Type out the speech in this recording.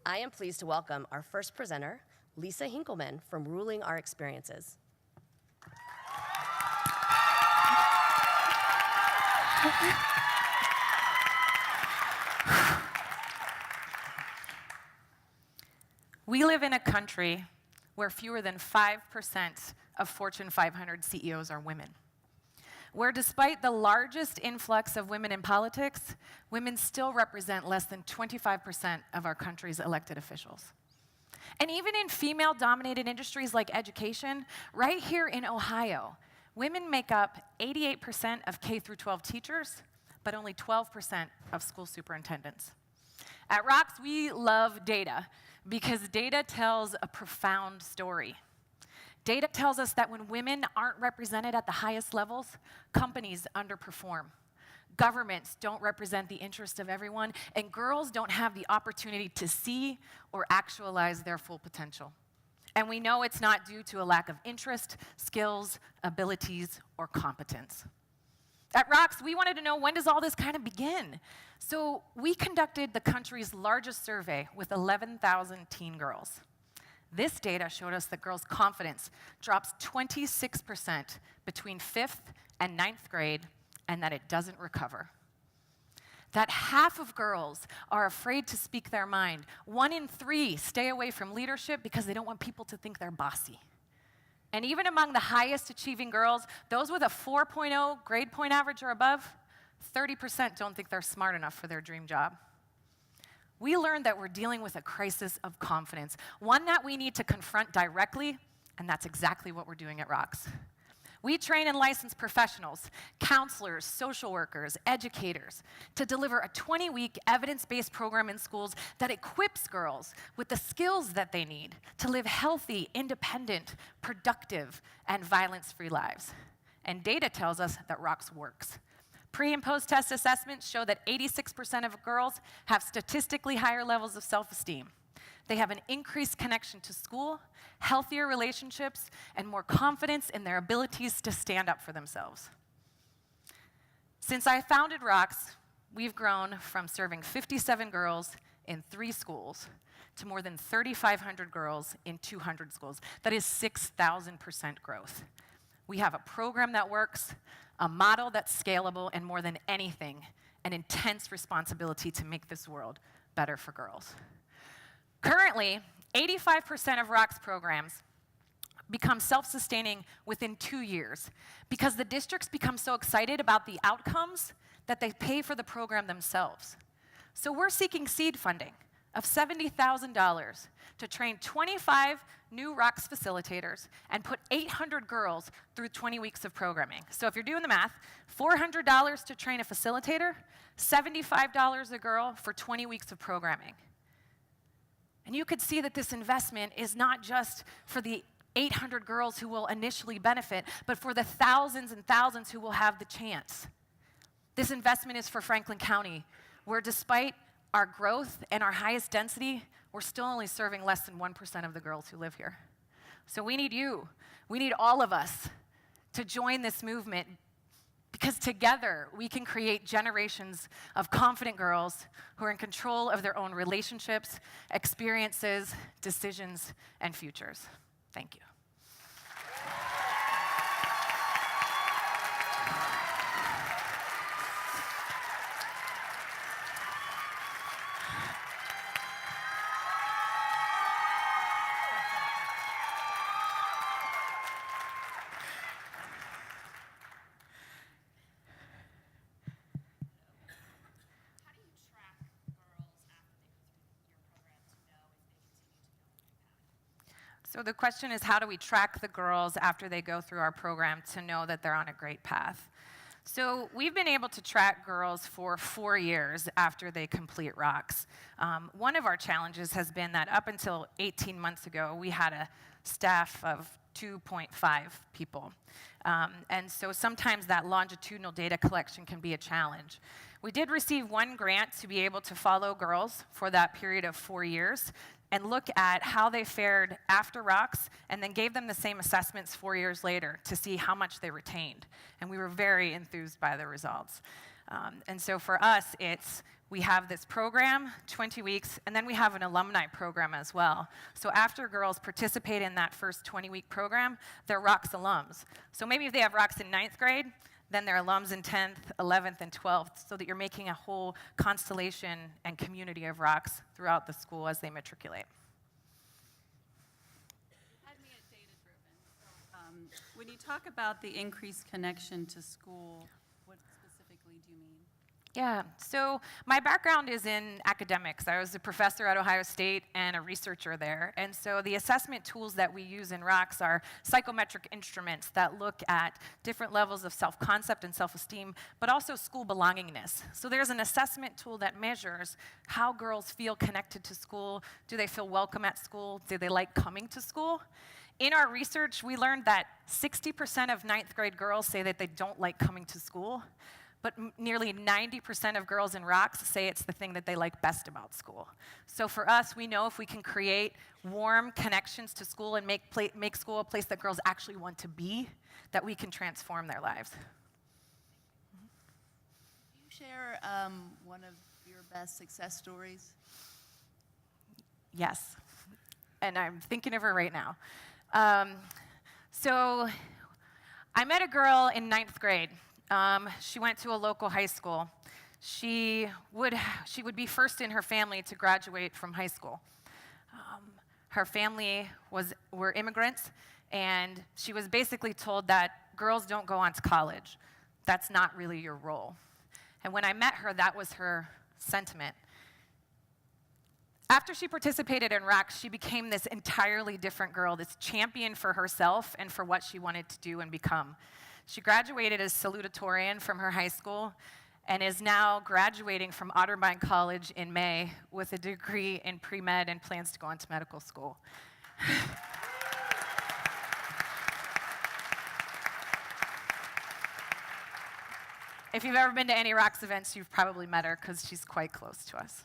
I am pleased to welcome our first presenter, Lisa Hinkleman from Ruling Our Experiences. We live in a country where fewer than 5% of Fortune 500 CEOs are women, where despite the largest influx of women in politics, women still represent less than 25% of our country's elected officials. And even in female-dominated industries like education, right here in Ohio, women make up 88% of K-12 teachers, but only 12% of school superintendents. At ROX, we love data because data tells a profound story. Data tells us that when women aren't represented at the highest levels, companies underperform. Governments don't represent the interest of everyone, and girls don't have the opportunity to see or actualize their full potential. And we know it's not due to a lack of interest, skills, abilities, or competence. At ROX, we wanted to know, when does all this kind of begin? So we conducted the country's largest survey with 11,000 teen girls. This data showed us that girls' confidence drops 26% between 5th and 9th grade, and that it doesn't recover. That half of girls are afraid to speak their mind. 1 in 3 stay away from leadership because they don't want people to think they're bossy. And even among the highest achieving girls, those with a 4.0 grade point average or above, 30% don't think they're smart enough for their dream job. We learned that we're dealing with a crisis of confidence, one that we need to confront directly, and that's exactly what we're doing at ROX. We train and license professionals, counselors, social workers, educators to deliver a 20-week evidence-based program in schools that equips girls with the skills that they need to live healthy, independent, productive, and violence-free lives. And data tells us that ROX works. Pre- and post-test assessments show that 86% of girls have statistically higher levels of self-esteem. They have an increased connection to school, healthier relationships, and more confidence in their abilities to stand up for themselves. Since I founded ROX, we've grown from serving 57 girls in 3 schools to more than 3,500 girls in 200 schools. That is 6,000% growth. We have a program that works, a model that's scalable, and more than anything, an intense responsibility to make this world better for girls. Currently, 85% of ROX programs become self-sustaining within 2 years because the districts become so excited about the outcomes that they pay for the program themselves. So we're seeking seed funding of $70,000 to train 25 new ROX facilitators and put 800 girls through 20 weeks of programming. So if you're doing the math, $400 to train a facilitator, $75 a girl for 20 weeks of programming. And you could see that this investment is not just for the 800 girls who will initially benefit, but for the thousands and thousands who will have the chance. This investment is for Franklin County, where despite our growth and our highest density, we're still only serving less than 1% of the girls who live here. So we need you. We need all of us to join this movement, because together we can create generations of confident girls who are in control of their own relationships, experiences, decisions, and futures. Thank you. So the question is, how do we track the girls after they go through our program to know that they're on a great path? So we've been able to track girls for 4 years after they complete ROX. One of our challenges has been that up until 18 months ago, we had a staff of 2.5 people. And so sometimes that longitudinal data collection can be a challenge. We did receive 1 grant to be able to follow girls for that period of 4 years and look at how they fared after ROX, and then gave them the same assessments 4 years later to see how much they retained. And we were very enthused by the results. And so for us, it's we have this program, 20 weeks, and then we have an alumni program as well. So after girls participate in that first 20-week program, they're ROX alums. So maybe if they have ROX in 9th grade, then they're alums in 10th, 11th, and 12th, so that you're making a whole constellation and community of ROX throughout the school as they matriculate. When you talk about the increased connection to school, what specifically do you mean? Yeah, so my background is in academics. I was a professor at Ohio State and a researcher there. And so the assessment tools that we use in ROX are psychometric instruments that look at different levels of self-concept and self-esteem, but also school belongingness. So there's an assessment tool that measures how girls feel connected to school. Do they feel welcome at school? Do they like coming to school? In our research, we learned that 60% of 9th grade girls say that they don't like coming to school. But nearly 90% of girls in ROX say it's the thing that they like best about school. So for us, we know if we can create warm connections to school and make school a place that girls actually want to be, that we can transform their lives. Can you share one of your best success stories? Yes, and I'm thinking of her right now. So I met a girl in 9th grade. She went to a local high school. She would be first in her family to graduate from high school. Her family were immigrants, and she was basically told that girls don't go on to college. That's not really your role. And when I met her, that was her sentiment. After she participated in ROX, she became this entirely different girl, this champion for herself and for what she wanted to do and become. She graduated as salutatorian from her high school and is now graduating from Otterbein College in May with a degree in pre-med and plans to go on to medical school. If you've ever been to any ROX events, you've probably met her because she's quite close to us.